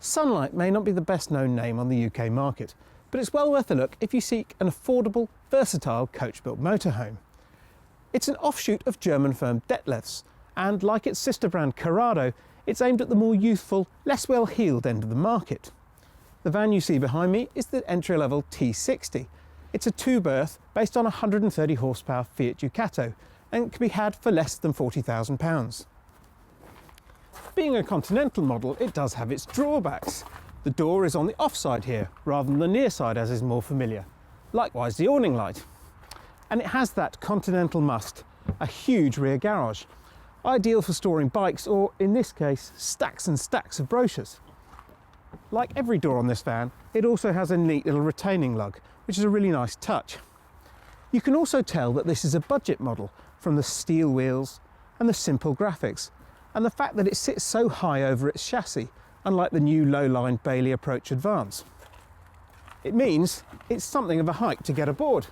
Sunlight may not be the best known name on the UK market, but it's well worth a look if you seek an affordable, versatile coach-built motorhome. It's an offshoot of German firm Detlefs, and like its sister brand Corrado, it's aimed at the more youthful, less well-heeled end of the market. The van you see behind me is the entry-level T60. It's a two-berth based on a 130 horsepower Fiat Ducato and can be had for less than £40,000. Being a Continental model, it does have its drawbacks. The door is on the offside here, rather than the near side as is more familiar. Likewise the awning light. And it has that Continental must, a huge rear garage, ideal for storing bikes or, in this case, stacks and stacks of brochures. Like every door on this van, it also has a neat little retaining lug, which is a really nice touch. You can also tell that this is a budget model from the steel wheels and the simple graphics, and the fact that it sits so high over its chassis, unlike the new low-line Bailey Approach Advance. It means it's something of a hike to get aboard.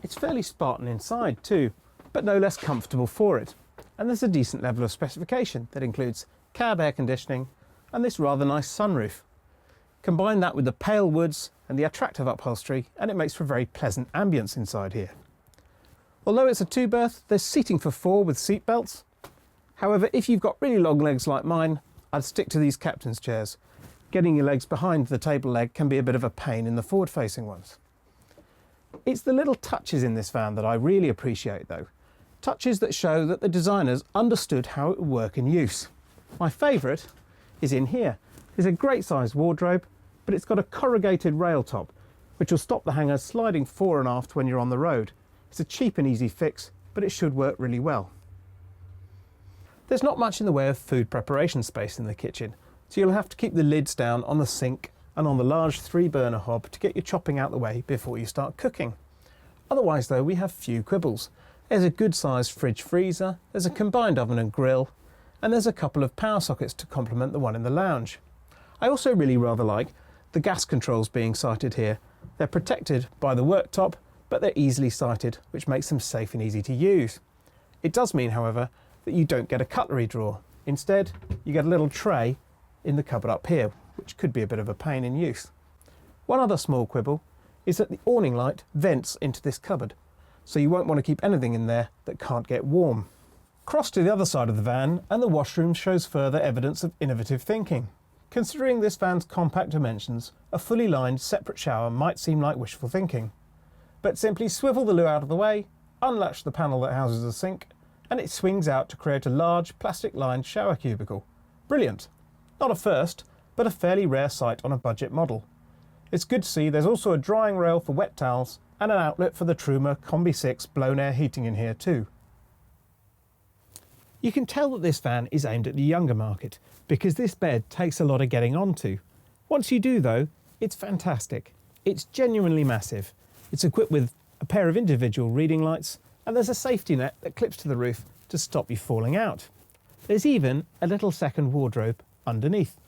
It's fairly Spartan inside too, but no less comfortable for it, and there's a decent level of specification that includes cab air conditioning and this rather nice sunroof. Combine that with the pale woods and the attractive upholstery and it makes for a very pleasant ambience inside here. Although it's a two-berth, there's seating for four with seat belts. However, if you've got really long legs like mine, I'd stick to these captain's chairs. Getting your legs behind the table leg can be a bit of a pain in the forward-facing ones. It's the little touches in this van that I really appreciate though. Touches that show that the designers understood how it would work in use. My favourite is in here. There's a great sized wardrobe, but it's got a corrugated rail top, which will stop the hangers sliding fore and aft when you're on the road. It's a cheap and easy fix, but it should work really well. There's not much in the way of food preparation space in the kitchen, so you'll have to keep the lids down on the sink and on the large 3-burner hob to get your chopping out the way before you start cooking. Otherwise though, we have few quibbles. There's a good sized fridge freezer, there's a combined oven and grill, and there's a couple of power sockets to complement the one in the lounge. I also really rather like the gas controls being sited here. They're protected by the worktop, but they're easily sighted, which makes them safe and easy to use. It does mean, however, that you don't get a cutlery drawer. Instead, you get a little tray in the cupboard up here, which could be a bit of a pain in use. One other small quibble is that the awning light vents into this cupboard, so you won't want to keep anything in there that can't get warm. Cross to the other side of the van, and the washroom shows further evidence of innovative thinking. Considering this van's compact dimensions, a fully lined separate shower might seem like wishful thinking. But simply swivel the loo out of the way, unlatch the panel that houses the sink, and it swings out to create a large plastic-lined shower cubicle. Brilliant! Not a first, but a fairly rare sight on a budget model. It's good to see there's also a drying rail for wet towels and an outlet for the Truma Combi 6 blown air heating in here too. You can tell that this van is aimed at the younger market because this bed takes a lot of getting onto. Once you do though, it's fantastic. It's genuinely massive. It's equipped with a pair of individual reading lights and there's a safety net that clips to the roof to stop you falling out. There's even a little second wardrobe underneath.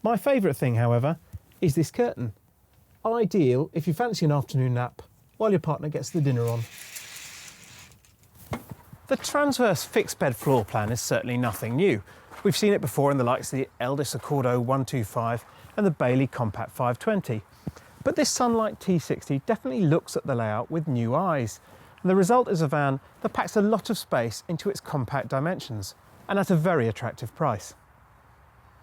My favourite thing, however, is this curtain. Ideal if you fancy an afternoon nap while your partner gets the dinner on. The transverse fixed bed floor plan is certainly nothing new. We've seen it before in the likes of the Eldis Accordo 125 and the Bailey Compact 520. But this Sunlight T60 definitely looks at the layout with new eyes. And the result is a van that packs a lot of space into its compact dimensions and at a very attractive price.